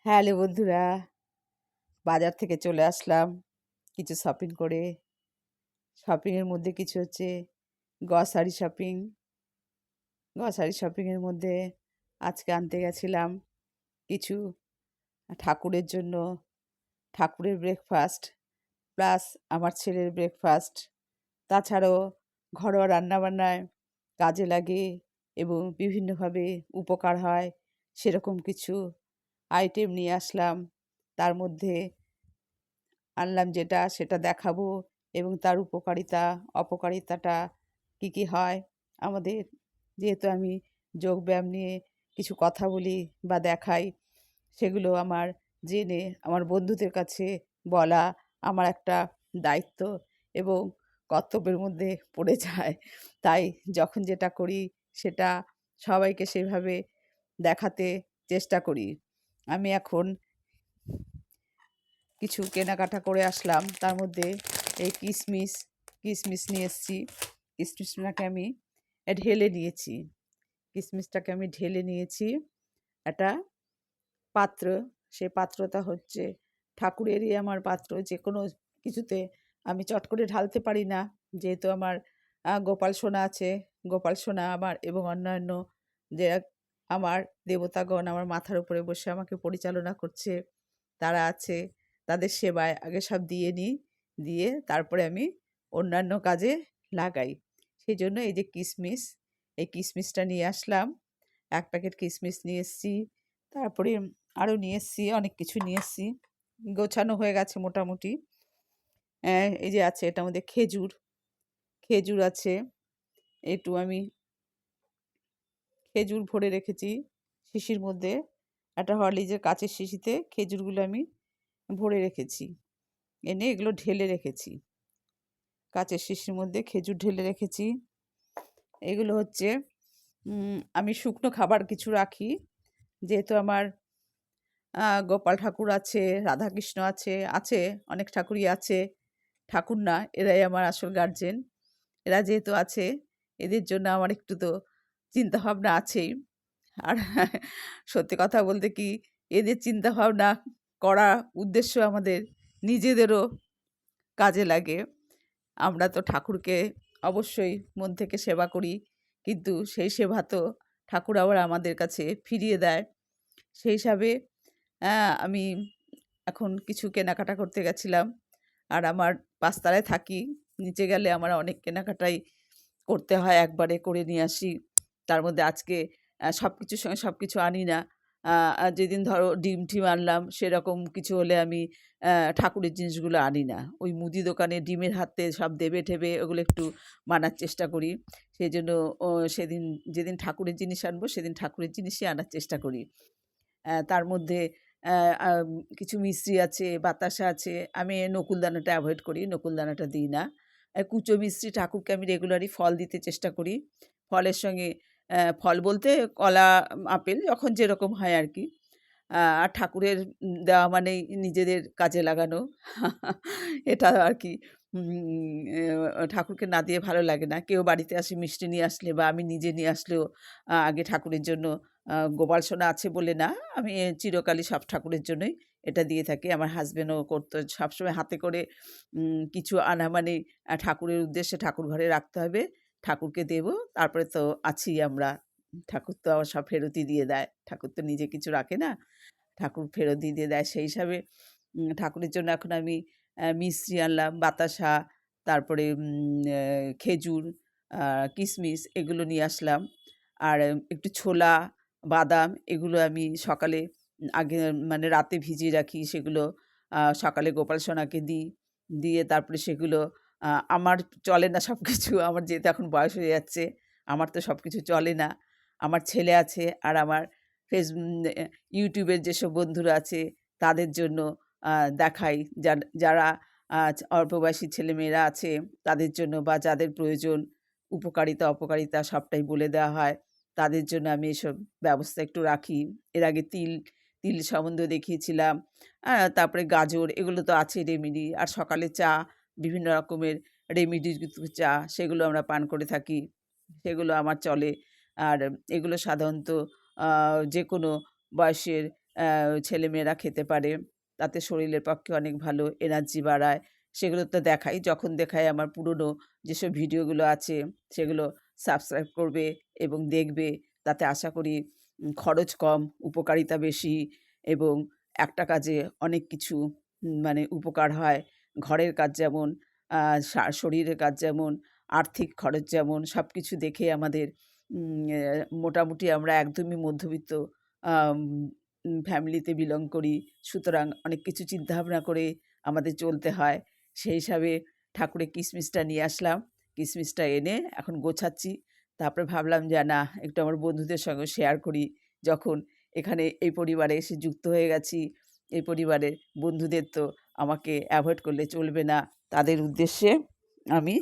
Hello বন্ধুরা, বাজার থেকে চলে আসলাম কিছু শপিং করে। শপিংয়ের মধ্যে কিছু হচ্ছে গ্রসারি শপিং। গ্রসারি শপিংয়ের মধ্যে আজকে আনতে গেছিলাম কিছু ঠাকুরের জন্য, ঠাকুরের ব্রেকফাস্ট প্লাস আমার ছেলের ব্রেকফাস্ট। তাছাড়াও ঘরোয়া রান্নাবান্নায় কাজে লাগে এবং বিভিন্নভাবে উপকার হয় সেরকম কিছু আইটেম নিয়ে আসলাম। তার মধ্যে আনলাম যেটা সেটা দেখাবো এবং তার উপকারিতা অপকারিতাটা কী কী হয় আমাদের। যেহেতু আমি যোগব্যায়াম নিয়ে কিছু কথা বলি বা দেখাই, সেগুলো আমার জেনে আমার বন্ধুদের কাছে বলা আমার একটা দায়িত্ব এবং কর্তব্যের মধ্যে পড়ে যায়। তাই যখন যেটা করি সেটা সবাইকে সেভাবে দেখাতে চেষ্টা করি। আমি এখন কিছু কেনাকাটা করে আসলাম। তার মধ্যে এই কিশমিশ নিয়ে এসেছি। কিশমিশটাকে আমি ঢেলে নিয়েছি। কিশমিশটাকে আমি ঢেলে নিয়েছি একটা পাত্র। সেই পাত্রটা হচ্ছে ঠাকুরেরই আমার পাত্র। যে কোনো কিছুতে আমি চট করে ঢালতে পারি না, যেহেতু আমার গোপাল সোনা আছে। গোপাল সোনা আমার এবং অন্যান্য যে আমার দেবতাগণ আমার মাথার উপরে বসে আমাকে পরিচালনা করছে, তারা আছে। তাদের সেবায় আগে সব দিয়ে নিই, দিয়ে তারপরে আমি অন্যান্য কাজে লাগাই। সেই জন্য এই যে কিশমিশ, এই কিশমিশটা নিয়ে আসলাম। ১ প্যাকেট কিশমিশ নিয়ে এসেছি। তারপরে আরও নিয়ে এসেছি, অনেক কিছু নিয়ে এসেছি। গোছানো হয়ে গেছে মোটামুটি। এই যে আছে এটার মধ্যে খেজুর আছে। একটু আমি খেজুর ভরে রেখেছি শিশির মধ্যে। একটা হরলিক্সের কাঁচের শিশিতে খেজুরগুলো আমি ভরে রেখেছি। এনে এগুলো ঢেলে রেখেছি। কাঁচের শিশির মধ্যে খেজুর ঢেলে রেখেছি। এগুলো হচ্ছে আমি শুকনো খাবার কিছু রাখি। যেহেতু আমার গোপাল ঠাকুর আছে, রাধাকৃষ্ণ আছে, অনেক ঠাকুরই আছে। ঠাকুর না, এরাই আমার আসল গার্জেন। এরা যেহেতু আছে, এদের জন্য আমার একটু তো চিন্তাভাবনা আছেই। আর সত্যি কথা বলতে কি, এদের চিন্তাভাবনা করা উদ্দেশ্য আমাদের নিজেদেরও কাজে লাগে। আমরা তো ঠাকুরকে অবশ্যই মন থেকে সেবা করি, কিন্তু সেই সেবা তো ঠাকুর আবার আমাদের কাছে ফিরিয়ে দেয়। সেই হিসাবে আমি এখন কিছু কেনাকাটা করতে গেছিলাম। আর আমার ৫ তলায় থাকি। নিচে গেলে আমার অনেক কেনাকাটাই করতে হয়, একবারে করে নিয়ে আসি। তার মধ্যে আজকে সবকিছুর সঙ্গে সবকিছু আনি না। আ আ যেদিন ধরো ডিম-টিম আনলাম, সেরকম কিছু হলে আমি ঠাকুরের জিনিসগুলো আনি না। ওই মুদি দোকানে ডিমের হাতে সব দেবে-ঠেবে ওগুলো একটু মানার চেষ্টা করি। সেজন্য ও সেদিন যেদিন ঠাকুরের জিনিস আনবো, সেদিন ঠাকুরের জিনিসই আনার চেষ্টা করি। তার মধ্যে অ্যা আম কিছু মিছরি আছে, বাতাসা আছে। আমি নকুলদানাটা এভয়েড করি, নকুলদানাটা দিই না। কুচো মিছরি ঠাকুরকে আমি রেগুলারই ফল দিতে চেষ্টা করি। ফলের সঙ্গে ফল বলতে কলা, আপেল যখন যেরকম হয় আরকি। আর ঠাকুরের দেওয়া মানেই নিজেদের কাজে লাগানো। এটা আরকি ঠাকুরকে না দিয়ে ভালো লাগে না। কেউ বাড়িতে আসে মিষ্টি নিয়ে আসলে বা আমি নিজে নিয়ে আসলেও আগে ঠাকুরের জন্য গোপাল সোনা আছে বলে না, আমি চিরকালই সব ঠাকুরের জন্যই এটা দিয়ে থাকি। আমার হাসব্যান্ডও করতো। সবসময় হাতে করে কিছু আনা মানে ঠাকুরের উদ্দেশ্যে ঠাকুর ঘরে রাখতে হবে। ঠাকুরকে দেবো, তারপরে তো আছি আমরা। ঠাকুর তো আবার সব ফেরতই দিয়ে দেয়। ঠাকুর তো নিজে কিছু রাখে না। ঠাকুর ফেরত দিয়ে দেয়। সেই হিসাবে ঠাকুরের জন্য এখন আমি মিছরি আনলাম, বাতাসা, তারপরে খেজুর, আ কিশমিশ এগুলো নিয়ে আসলাম। আর একটু ছোলা, বাদাম এগুলো আমি সকালে আগে মানে রাতে ভিজিয়ে রাখি। সেগুলো সকালে গোপাল সোনাকে দিই। দিয়ে তারপরে সেগুলো আ আমার চলে না সবকিছু। আমার যেহেতু এখন বয়স হয়ে যাচ্ছে, আমার তো সবকিছু চলে না। আমার ছেলে আছে আর আমার ফেস এ ইউটিউবের যেসব বন্ধুরা আছে তাদের জন্য আ দেখাই। যারা অল্পবয়সী ছেলেমেয়েরা আছে তাদের জন্য বা যাদের প্রয়োজন উপকারিতা, অপকারিতা সবটাই বলে দেওয়া হয়। তাদের জন্য আমি এসব ব্যবস্থা একটু রাখি। এর আগে তিল সম্বন্ধ দেখিয়েছিলাম। তারপরে গাজর এগুলো তো আছেই রেমেডি। আর সকালে চা, বিভিন্ন রকমের রেমেডিযুক্ত চা সেগুলো আমরা পান করে থাকি। সেগুলো আমার চলে। আর এগুলো সাধারণত আ যেকোনো বয়সের ছেলেমেয়েরা খেতে পারে, তাতে শরীরের পক্ষে অনেক ভালো, এনার্জি বাড়ায়। সেগুলো তো দেখাই, যখন দেখাই আমার পুরনো যেসব ভিডিওগুলো আছে সেগুলো সাবস্ক্রাইব করবে এবং দেখবে। তাতে আশা করি খরচ কম, উপকারিতা বেশি এবং একটা কাজে অনেক কিছু মানে উপকার হয়। ঘরের কাজ যেমন, শরীরের কাজ যেমন, আর্থিক খরচ যেমন, সবকিছু দেখে আমাদের মোটামুটি আমরা একদমই মধ্যবিত্ত আম ফ্যামিলিতে বিলং করি। সুতরাং অনেক কিছু চিন্তাভাবনা করে আমাদের চলতে হয়। সেই হিসাবে ঠাকুরের কিসমিসটা নিয়ে আসলাম। কিসমিসটা এনে এখন গোছাচ্ছি। তারপরে ভাবলাম যে না, একটু আমার বন্ধুদের সঙ্গে শেয়ার করি। যখন এখানে এই পরিবারে এসে যুক্ত হয়ে গেছি, এই পরিবারের বন্ধুদের তো আমাকে অ্যাভয়েড করলে চলবে না। তাদের উদ্দেশ্যে আমি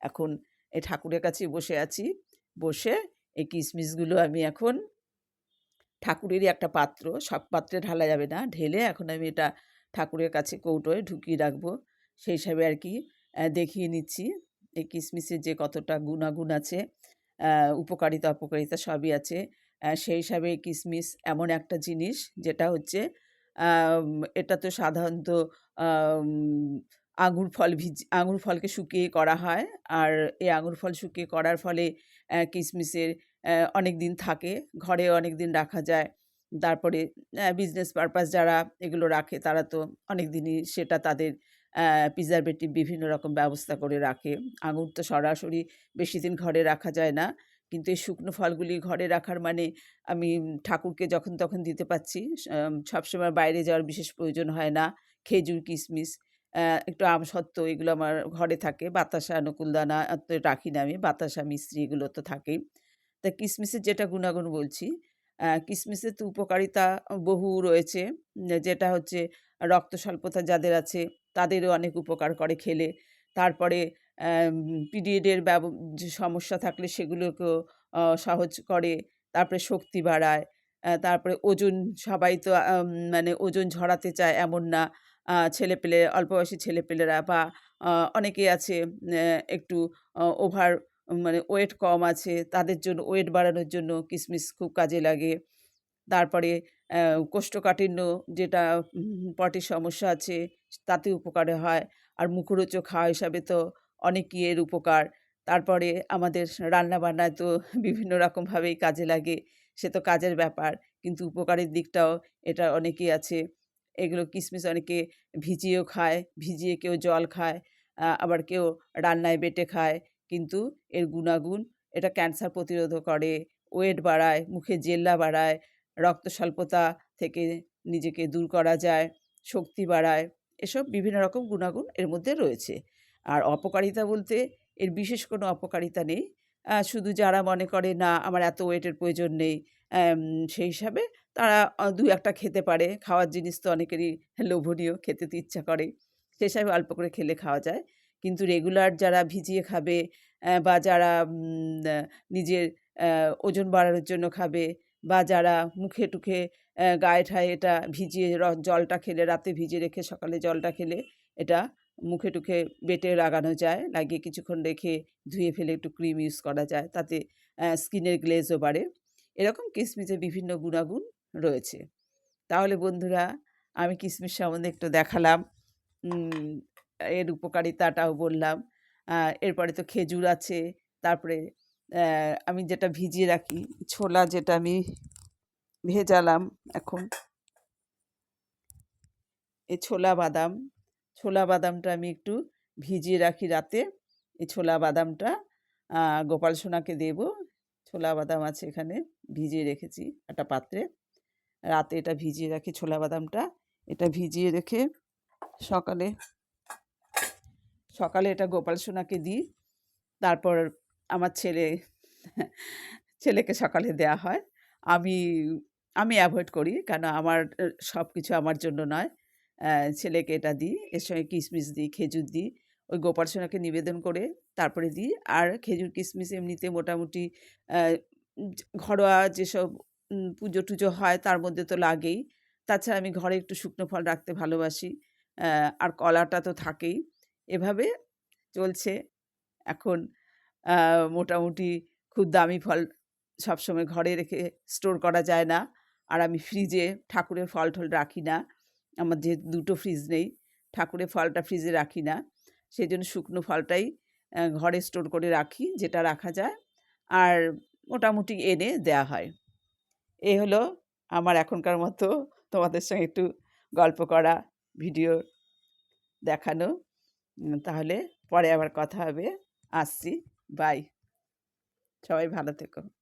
এখন এই ঠাকুরের কাছে বসে আছি। বসে এই কিসমিসগুলো আমি এখন ঠাকুরেরই একটা পাত্র, সব পাত্রে ঢালা যাবে না, ঢেলে এখন আমি এটা ঠাকুরের কাছে কৌটোয় ঢুকিয়ে রাখবো। সেই হিসাবে আর কি দেখিয়ে নিচ্ছি এই কিসমিসের যে কতটা গুণাগুণ আছে, উপকারিতা অপকারিতা সবই আছে। সেই হিসাবে এই কিসমিস এমন একটা জিনিস যেটা হচ্ছে আম এটা তো সাধারণত আম আঙুর ফলকে শুকিয়ে করা হয়। আর এই আঙুর ফল শুকিয়ে করার ফলে কিসমিসের অনেকদিন থাকে, ঘরে অনেকদিন রাখা যায়। তারপরে বিজনেস পারপাস যারা এগুলো রাখে তারা তো অনেকদিনই সেটা তাদের প্রিজারভেটিভ বিভিন্ন রকম ব্যবস্থা করে রাখে। আঙুর তো সরাসরি বেশিদিন ঘরে রাখা যায় না। কিন্তু এই শুকনো ফলগুলি ঘরে রাখার মানে আমি ঠাকুরকে যখন তখন দিতে পারছি। সবসময় বাইরে যাওয়ার বিশেষ প্রয়োজন হয় না। খেজুর, কিশমিশ, একটু আমসত্ত্ব এগুলো আমার ঘরে থাকে। বাতাসা, নকুলদানা তো রাখি না আমি। বাতাসা, মিছরি এগুলো তো থাকেই। তা কিশমিশের যেটা গুণাগুণ বলছি, কিশমিশের তো উপকারিতা বহু রয়েছে। যেটা হচ্ছে রক্ত স্বল্পতা যাদের আছে তাদেরও অনেক উপকার করে খেলে। তারপরে অ্যাম পিরিয়ডের যে সমস্যা থাকলে সেগুলোকেও সহজ করে। তারপরে শক্তি বাড়ায়। তারপরে ওজন, সবাই তো মানে ওজন ঝরাতে চায় এমন না। ছেলেপেলে, অল্প বয়সী ছেলেপেলেরা বা আ অনেকেই আছে একটু ওভার মানে ওয়েট কম আছে, তাদের জন্য ওয়েট বাড়ানোর জন্য কিশমিশ খুব কাজে লাগে। তারপরে অ্যা কোষ্ঠকাঠিন্য, যেটা পটির সমস্যা আছে তাতে উপকারে হয়। আর মুখরোচক খাওয়া হিসাবে তো অনেকই এর উপকার। তারপরে আমাদের রান্নাবান্নায় তো বিভিন্ন রকমভাবেই কাজে লাগে। সে তো কাজের ব্যাপার। কিন্তু উপকারের দিকটাও এটা অনেকই আছে। এগুলো কিশমিশ অনেকে ভিজিয়েও খায়, ভিজিয়ে কেউ জল খায়, আবার কেউ রান্নায় বেটে খায়। কিন্তু এর গুণাগুণ, এটা ক্যান্সার প্রতিরোধও করে, ওয়েট বাড়ায়, মুখের জেল্লা বাড়ায়, রক্ত স্বল্পতা থেকে নিজেকে দূর করা যায়, শক্তি বাড়ায়। এসব বিভিন্ন রকম গুণাগুণ এর মধ্যে রয়েছে। আর অপকারিতা বলতে এর বিশেষ কোনো অপকারিতা নেই। শুধু যারা মনে করে না আমার এত ওয়েটের প্রয়োজন নেই, অ্যাম সেই হিসাবে তারা ২-১ টা খেতে পারে। খাওয়ার জিনিস তো অনেকেরই লোভনীয়, খেতে তো ইচ্ছা করে। সে হিসাবে অল্প করে খেলে খাওয়া যায়। কিন্তু রেগুলার যারা ভিজিয়ে খাবে, বা যারা নিজের ওজন বাড়ানোর জন্য খাবে, বা যারা মুখে-টুখে গায়ে-ঠায়ে এটা ভিজিয়ে জলটা খেলে, রাতে ভিজিয়ে রেখে সকালে জলটা খেলে এটা মুখে-টুখে বেটে লাগানো যায়। লাগিয়ে কিছুক্ষণ রেখে ধুয়ে ফেলে একটু ক্রিম ইউজ করা যায়। তাতে স্কিনের গ্লেজও বাড়ে। এরকম কিশমিশের বিভিন্ন গুণাগুণ রয়েছে। তাহলে বন্ধুরা, আমি কিশমিশ সম্বন্ধে একটু দেখালাম। উম এর উপকারিতাটাও বললাম। আ এরপরে তো খেজুর আছে। তারপরে অ্যা আমি যেটা ভিজিয়ে রাখি, ছোলা যেটা আমি ভেজালাম এখন, এই ছোলা বাদামটা আমি একটু ভিজিয়ে রাখি রাতে। এই ছোলা বাদামটা আ গোপাল সোনাকে দেব। ছোলা বাদাম আছে এখানে, ভিজিয়ে রেখেছি একটা পাত্রে। রাতে এটা ভিজিয়ে রাখি ছোলা বাদামটা। এটা ভিজিয়ে রেখে সকালে সকালে এটা গোপাল সোনাকে দিই। তারপর আমার ছেলেকে সকালে দেয়া হয়। আমি আমি এভয়েড করি। কেন আমার সবকিছু আমার জন্য নয়। অ্যা ছেলেকে এটা দিই। এর সঙ্গে কিশমিশ দিই, খেজুর দিই। ওই গোপাল সোনাকে নিবেদন করে তারপরে দিই। আর খেজুর, কিশমিশ এমনিতে মোটামুটি অ্যা ঘরোয়া যেসব পুজো-টুজো হয় তার মধ্যে তো লাগেই। তাছাড়া আমি ঘরে একটু শুকনো ফল রাখতে ভালোবাসি। অ্যা আর কলাটা তো থাকেই। এভাবে চলছে। এখন আ মোটামুটি খুব দামি ফল সবসময় ঘরে রেখে স্টোর করা যায় না। আর আমি ফ্রিজে ঠাকুরের ফল টল রাখি না। আমার যেহেতু দুটো ফ্রিজ নেই, ঠাকুরের ফলটা ফ্রিজে রাখি না, সেই জন্য শুকনো ফলটাই ঘরে স্টোর করে রাখি, যেটা রাখা যায়, আর মোটামুটি এনে দেয়া হয়। এই হলো আমার এখনকার মতো তোমাদের সঙ্গে একটু গল্প করা, ভিডিও দেখানো। তাহলে পরে আবার কথা হবে। আসছি, বাই। সবাই ভালো থেকো।